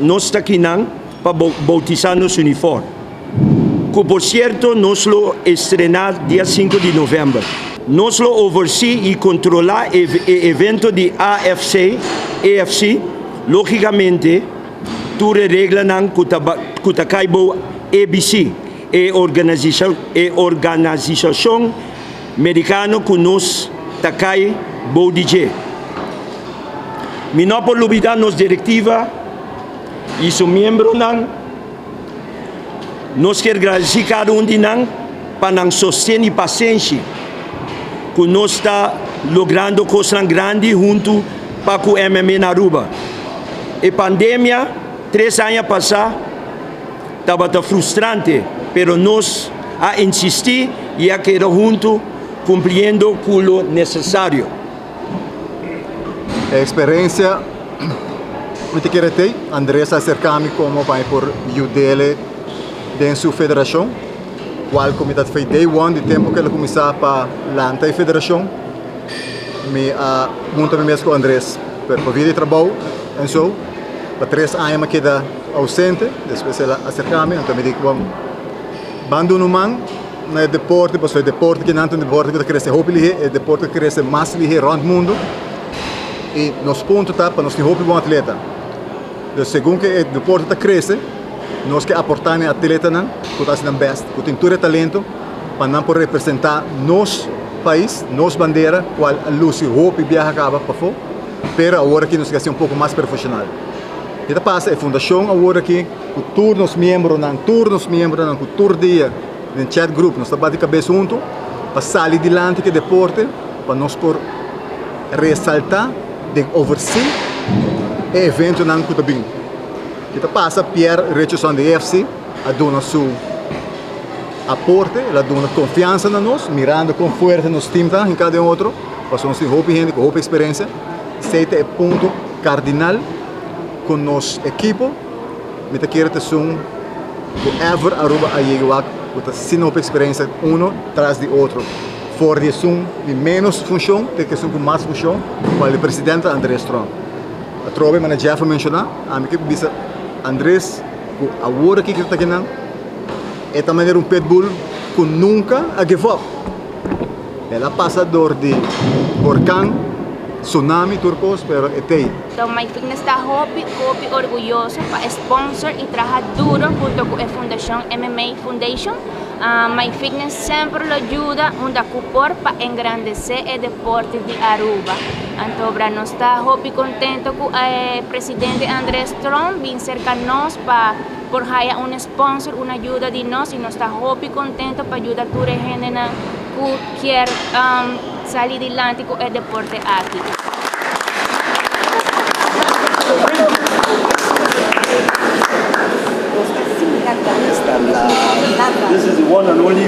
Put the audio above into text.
Nós está aqui para bautizar nosso uniforme. Que, por certo, nós lo estrenar dia 5 de novembro. Nós lo oversee e controlar o evento de AFC, logicamente, tudo regla não que tá caibo ABC, organização americana que nós tá cai BODG. Mi não por olvidar nos diretiva e seu membro não. Nós quer agradecer cada de nós para não sostener e paciência que nós está logrando coisas grandes junto para o MMA na Aruba. A pandemia 3 anos passados estava frustrante, mas nós a insistir e a querer junto cumprindo com o necessário. A experiência que eu tenho, Andrés acerca-me como vai por ajudar dentro da sua federação. Qual comitê foi day one de tempo que ele começou para lançar a federação. Me junto mesmo com Andrés para vir de trabalho, então para 3 anos me queda ausente, depois ele acerca-me, então me diz vamos abandono man no deporte, porque o deporte que não é um deporte que cresce rápido, é deporte que cresce mais ligeiro no mundo. E nos pontos tá para nós ter um bom atleta. Então, segundo que o deporte está crescendo, nós que aportar no atleta não, que está sendo best, que tem todo o talento para não poder representar nosso país, nossa bandeira, qual a luz e roupa e viaja acaba para fora, mas agora que nós queremos ser pouco mais profissional. E da passa a fundação agora que o todos os membros não, que todo dia no chat group nós trabalhamos de cabeça junto para sair adiante que deporte, para nós por ressaltar de oversee o evento não que está bem. Que passa Pierre Richardson de FC a dar seu aporte, a dar confiança em nós, mirando com força nos times em cada outro, para nós ter roupa gente, com roupa experiência. Esse é o ponto cardinal com nosso equipo. Me quero ter ever Aruba a chegar com sem roupa experiência atrás de outro. Fora de de menos função, tem que ser com mais função, com o presidente Andrés Trump. A troca, mas já foi mencionado, a minha equipe disse Andrés, agora que está aqui, é também um pitbull que nunca a give up. Ela passa dor de huracán, tsunami, turcos, pero é aí. Então, My Fitness está orgulhoso para sponsor e trabalhar duro junto com a Fundação MMA Foundation. My Fitness sempre ajuda para engrandecer o deporte de Aruba. Então, nós estamos muito contentos com o presidente Andrés Trump vir cerca de nós para por um sponsor, uma ajuda de nós, e nós estamos muito contentos para ajudar toda a gente que quer sair adiante com o deporte aqui. This is the one and only